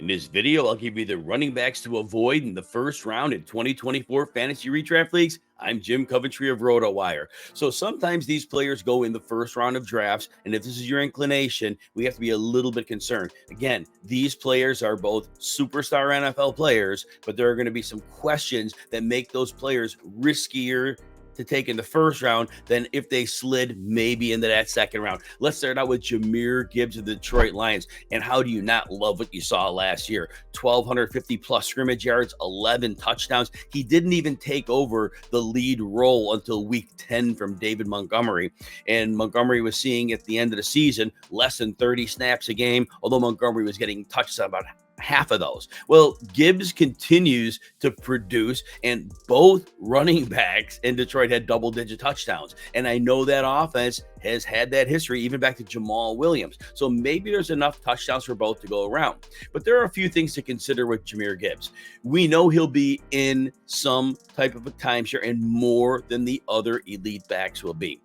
In this video, I'll give you the running backs to avoid in the first round in 2024 fantasy redraft leagues. I'm Jim Coventry of RotoWire. So sometimes these players go in the first round of drafts, and if this is your inclination, we have to be a little bit concerned. Again, these players are both superstar NFL players, but there are going to be some questions that make those players riskier to take in the first round than if they slid maybe into that second round. Let's start out with Jahmyr Gibbs of the Detroit Lions. And how do you not love what you saw last year? 1,250 plus scrimmage yards, 11 touchdowns. He didn't even take over the lead role until week 10 from David Montgomery. And Montgomery was seeing at the end of the season less than 30 snaps a game, although Montgomery was getting touched on about half of those. Well, Gibbs continues to produce, and both running backs in Detroit had double-digit touchdowns. And I know that offense has had that history even back to Jamal Williams. So maybe there's enough touchdowns for both to go around. But there are a few things to consider with Jahmyr Gibbs. We know he'll be in some type of a timeshare and more than the other elite backs will be.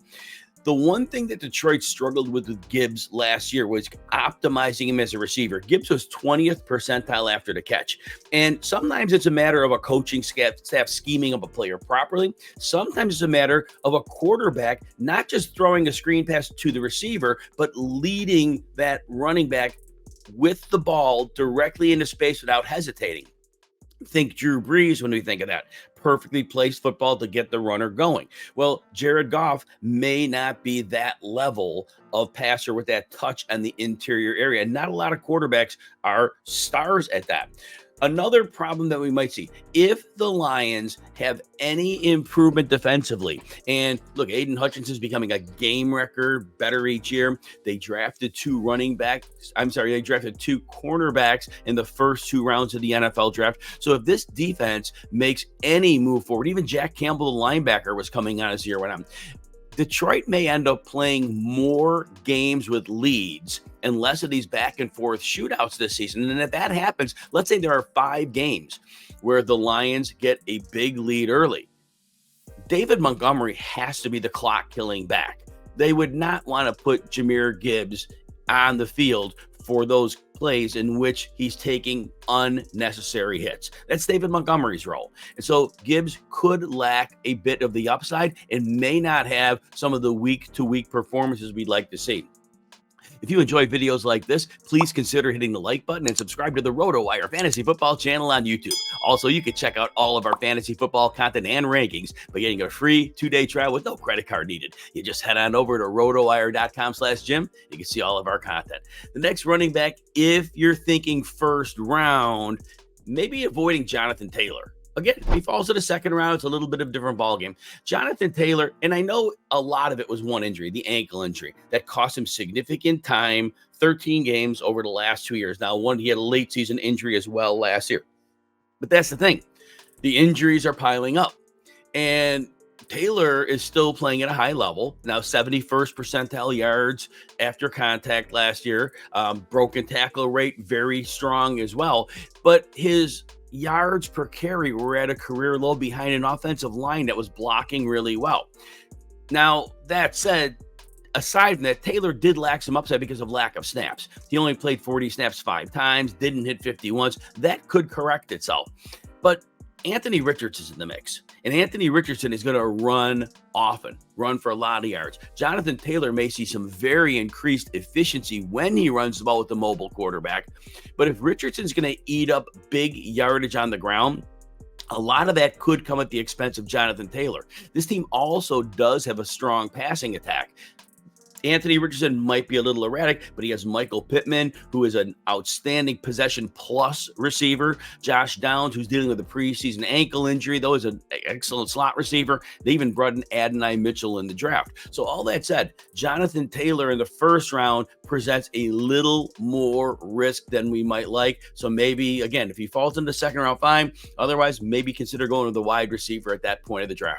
The one thing that Detroit struggled with Gibbs last year was optimizing him as a receiver. Gibbs was 20th percentile after the catch. And sometimes it's a matter of a coaching staff scheming up a player properly. Sometimes it's a matter of a quarterback not just throwing a screen pass to the receiver, but leading that running back with the ball directly into space without hesitating. Think Drew Brees when we think of that. Perfectly placed football to get the runner going. Well, Jared Goff may not be that level of passer with that touch on the interior area. And not a lot of quarterbacks are stars at that. Another problem that we might see, if the Lions have any improvement defensively, and look, Aiden Hutchinson's becoming a game wrecker, better each year. They drafted two cornerbacks in the first two rounds of the NFL draft. So if this defense makes any move forward, even Jack Campbell, the linebacker, was coming on as the year went on. Detroit may end up playing more games with leads and less of these back and forth shootouts this season. And if that happens, let's say there are 5 games where the Lions get a big lead early. David Montgomery has to be the clock killing back. They would not want to put Jahmyr Gibbs on the field for those plays in which he's taking unnecessary hits. That's David Montgomery's role. And so Gibbs could lack a bit of the upside and may not have some of the week-to-week performances we'd like to see. If you enjoy videos like this, please consider hitting the like button and subscribe to the RotoWire Fantasy Football channel on YouTube. Also, you can check out all of our fantasy football content and rankings by getting a free 2-day trial with no credit card needed. You just head on over to rotowire.com/Jim. You can see all of our content. The next running back, if you're thinking first round, maybe avoiding Jonathan Taylor. Again, if he falls to the second round, it's a little bit of a different ballgame. Jonathan Taylor, and I know a lot of it was one injury, the ankle injury, that cost him significant time, 13 games over the last 2 years. Now, he had a late season injury as well last year. But that's the thing. The injuries are piling up. And Taylor is still playing at a high level. Now, 71st percentile yards after contact last year. Broken tackle rate, very strong as well. But his yards per carry were at a career low behind an offensive line that was blocking really well. Now, that said, aside from that, Taylor did lack some upside because of lack of snaps. He only played 40 snaps 5 times, didn't hit 50 once. That could correct itself. But Anthony Richardson's in the mix, and Anthony Richardson is going to run often, run for a lot of yards. Jonathan Taylor may see some very increased efficiency when he runs the ball with the mobile quarterback. But if Richardson's going to eat up big yardage on the ground, a lot of that could come at the expense of Jonathan Taylor. This team also does have a strong passing attack. Anthony Richardson might be a little erratic, but he has Michael Pittman, who is an outstanding possession plus receiver. Josh Downs, who's dealing with a preseason ankle injury, though, is an excellent slot receiver. They even brought in Adonai Mitchell in the draft. So all that said, Jonathan Taylor in the first round presents a little more risk than we might like. So maybe, again, if he falls in the second round, fine. Otherwise, maybe consider going to the wide receiver at that point of the draft.